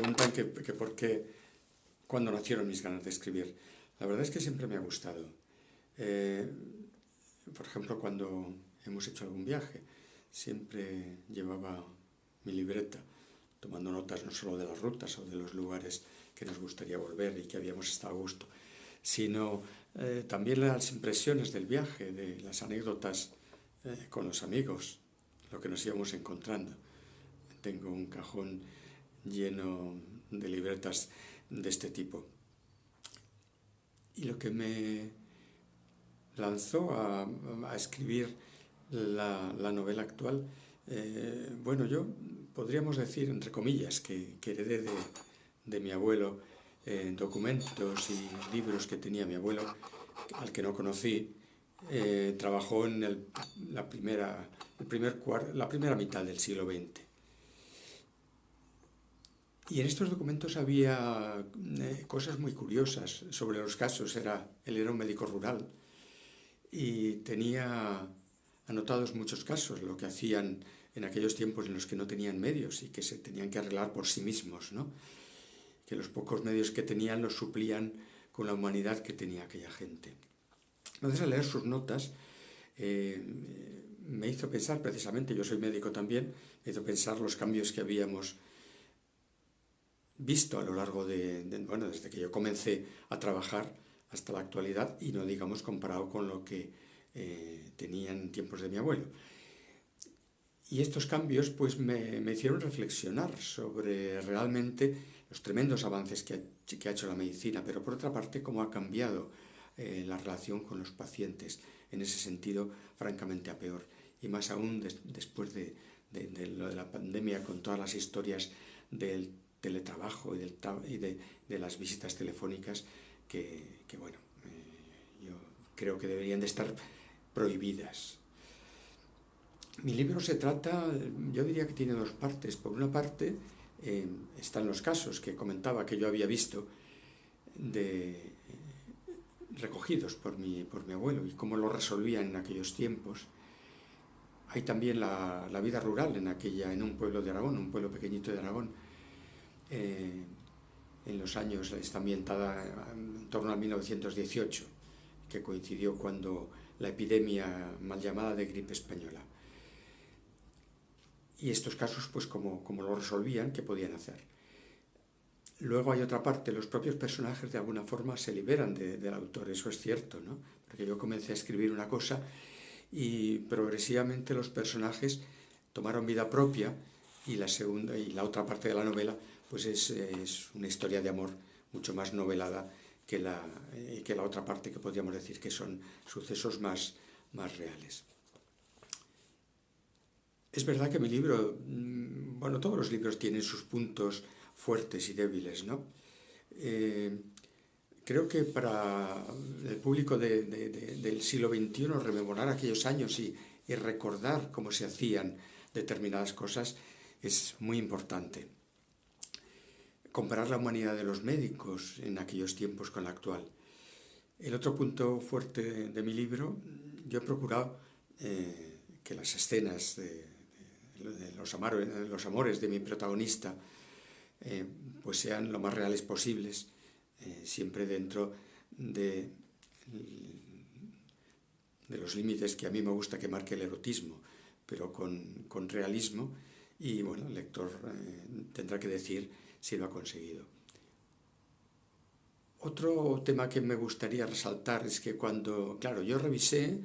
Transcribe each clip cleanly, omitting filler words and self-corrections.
preguntan que por qué, cuándo nacieron mis ganas de escribir. La verdad es que siempre me ha gustado. Eh, por ejemplo, cuando hemos hecho algún viaje, siempre llevaba mi libreta, tomando notas no solo de las rutas o de los lugares que nos gustaría volver y que habíamos estado a gusto, sino también las impresiones del viaje, de las anécdotas con los amigos, lo que nos íbamos encontrando. Tengo un cajón lleno de libretas de este tipo. Y lo que me lanzó a escribir la novela actual, bueno, yo podríamos decir, entre comillas, que heredé de mi abuelo documentos y libros que tenía mi abuelo, al que no conocí. Trabajó en la primera mitad del siglo XX. Y en estos documentos había cosas muy curiosas sobre los casos. Él era un médico rural y tenía anotados muchos casos, lo que hacían en aquellos tiempos en los que no tenían medios y que se tenían que arreglar por sí mismos, ¿no? Que los pocos medios que tenían los suplían con la humanidad que tenía aquella gente. Entonces, al leer sus notas, me hizo pensar, precisamente, yo soy médico también, me hizo pensar los cambios que habíamos visto a lo largo bueno, desde que yo comencé a trabajar hasta la actualidad, y no digamos comparado con lo que tenía en tiempos de mi abuelo. Y estos cambios pues me hicieron reflexionar sobre realmente los tremendos avances que ha hecho la medicina, pero por otra parte cómo ha cambiado la relación con los pacientes, en ese sentido francamente a peor, y más aún después de lo de la pandemia, con todas las historias del teletrabajo y de las visitas telefónicas que bueno, yo creo que deberían de estar prohibidas. Mi libro yo diría que tiene dos partes. Por una parte, están los casos que comentaba que yo había visto recogidos por mi abuelo y cómo lo resolvían en aquellos tiempos. Hay también la vida rural en un pueblo de Aragón, un pueblo pequeñito de Aragón. En los años, está ambientada en torno a 1918, que coincidió cuando la epidemia mal llamada de gripe española. Y estos casos, pues como lo resolvían, ¿qué podían hacer? Luego hay otra parte, los propios personajes de alguna forma se liberan del autor, eso es cierto, ¿no? Porque yo comencé a escribir una cosa y progresivamente los personajes tomaron vida propia, y la otra parte de la novela pues es una historia de amor mucho más novelada que la otra parte, que podríamos decir que son sucesos más reales. Es verdad que mi libro, bueno, todos los libros tienen sus puntos fuertes y débiles, ¿no? Creo que para el público del siglo XXI rememorar aquellos años y recordar cómo se hacían determinadas cosas es muy importante. Comparar la humanidad de los médicos en aquellos tiempos con la actual. El otro punto fuerte de mi libro, yo he procurado que las escenas de los amores de mi protagonista pues sean lo más reales posibles, siempre dentro de los límites que a mí me gusta que marque el erotismo, pero con realismo, y bueno, el lector tendrá que decir si lo ha conseguido. Otro tema que me gustaría resaltar es que cuando, claro, yo revisé,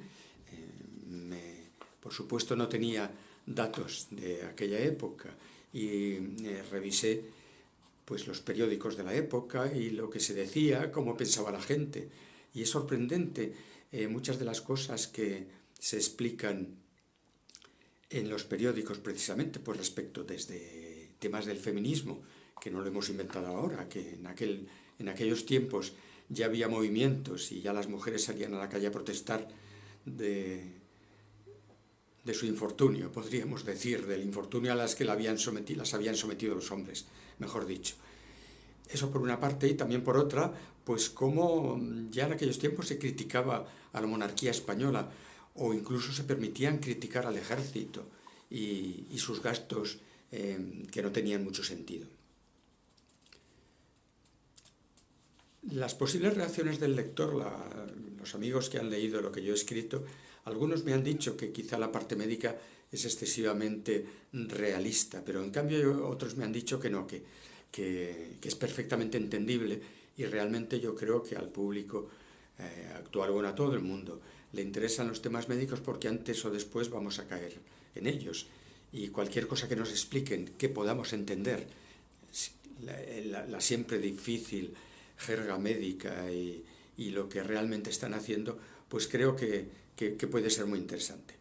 por supuesto no tenía datos de aquella época, y revisé pues los periódicos de la época y lo que se decía, cómo pensaba la gente, y es sorprendente muchas de las cosas que se explican en los periódicos, precisamente pues respecto desde temas del feminismo, que no lo hemos inventado ahora, que en aquellos tiempos ya había movimientos y ya las mujeres salían a la calle a protestar de su infortunio, podríamos decir, del infortunio a las que las habían sometido los hombres, mejor dicho. Eso por una parte, y también por otra, pues cómo ya en aquellos tiempos se criticaba a la monarquía española, o incluso se permitían criticar al ejército y sus gastos que no tenían mucho sentido. Las posibles reacciones del lector, los amigos que han leído lo que yo he escrito, algunos me han dicho que quizá la parte médica es excesivamente realista, pero en cambio otros me han dicho que no, que es perfectamente entendible y realmente yo creo que al público actual, bueno, a todo el mundo, le interesan los temas médicos porque antes o después vamos a caer en ellos y cualquier cosa que nos expliquen, que podamos entender, la siempre difícil jerga médica y lo que realmente están haciendo, pues creo que puede ser muy interesante.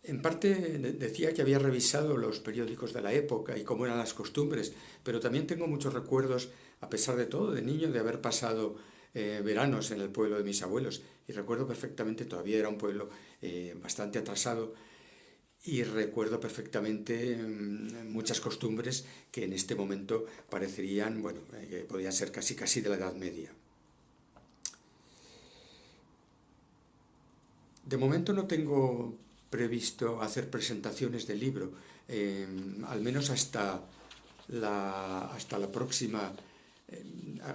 En parte decía que había revisado los periódicos de la época y cómo eran las costumbres, pero también tengo muchos recuerdos, a pesar de todo, de niño, de haber pasado veranos en el pueblo de mis abuelos. Y recuerdo perfectamente, todavía era un pueblo bastante atrasado, y recuerdo perfectamente muchas costumbres que en este momento parecerían, bueno, que podían ser casi casi de la Edad Media. De momento no tengo previsto hacer presentaciones del libro, al menos hasta la próxima,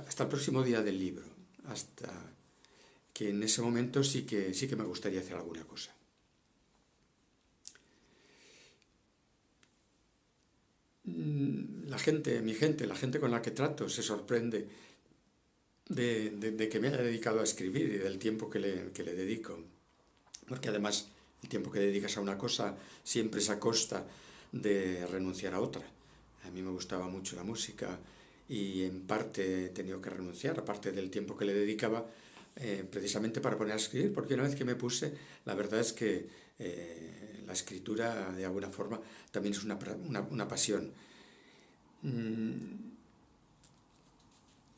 hasta el próximo día del libro, hasta que en ese momento sí que me gustaría hacer alguna cosa. La gente con la que trato se sorprende de que me haya dedicado a escribir y del tiempo que le dedico. Porque además el tiempo que dedicas a una cosa siempre es a costa de renunciar a otra. A mí me gustaba mucho la música y en parte he tenido que renunciar, aparte del tiempo que le dedicaba, precisamente para poner a escribir, porque una vez que me puse, la verdad es que la escritura de alguna forma también es una pasión.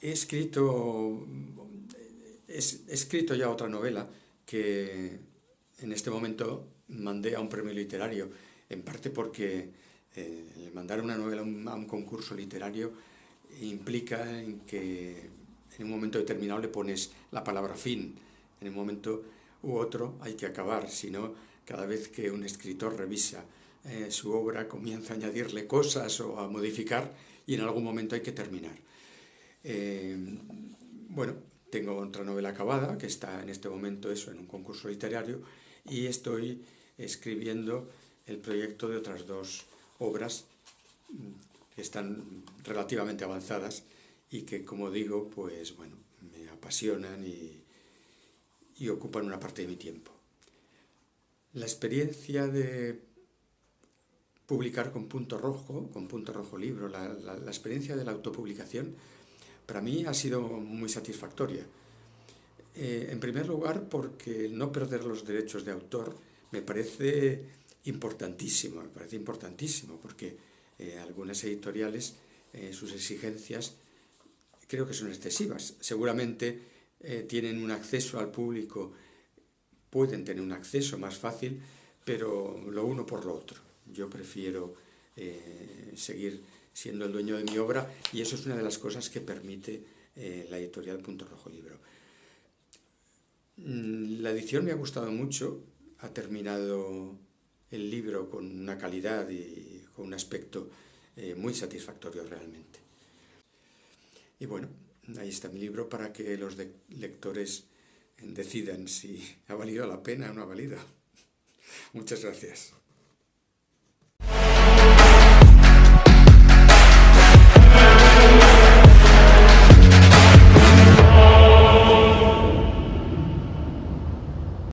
He escrito, he escrito ya otra novela que en este momento mandé a un premio literario, en parte porque el mandar una novela a un concurso literario implica en que en un momento determinado le pones la palabra fin, en un momento u otro hay que acabar, si no, cada vez que un escritor revisa su obra comienza a añadirle cosas o a modificar y en algún momento hay que terminar. Eh, bueno, tengo otra novela acabada que está en este momento eso en un concurso literario y estoy escribiendo el proyecto de otras dos obras que están relativamente avanzadas y que, como digo, pues bueno, me apasionan y ocupan una parte de mi tiempo. La experiencia de publicar con Punto Rojo Libro, la experiencia de la autopublicación, para mí ha sido muy satisfactoria. En primer lugar, porque no perder los derechos de autor me parece importantísimo, porque algunas editoriales, sus exigencias creo que son excesivas. Seguramente tienen un acceso al público, pueden tener un acceso más fácil, pero lo uno por lo otro. Yo prefiero seguir siendo el dueño de mi obra y eso es una de las cosas que permite la editorial Punto Rojo Libro. La edición me ha gustado mucho, ha terminado el libro con una calidad y con un aspecto muy satisfactorio realmente. Y bueno, ahí está mi libro para que los lectores decidan si ha valido la pena o no ha valido. Muchas gracias.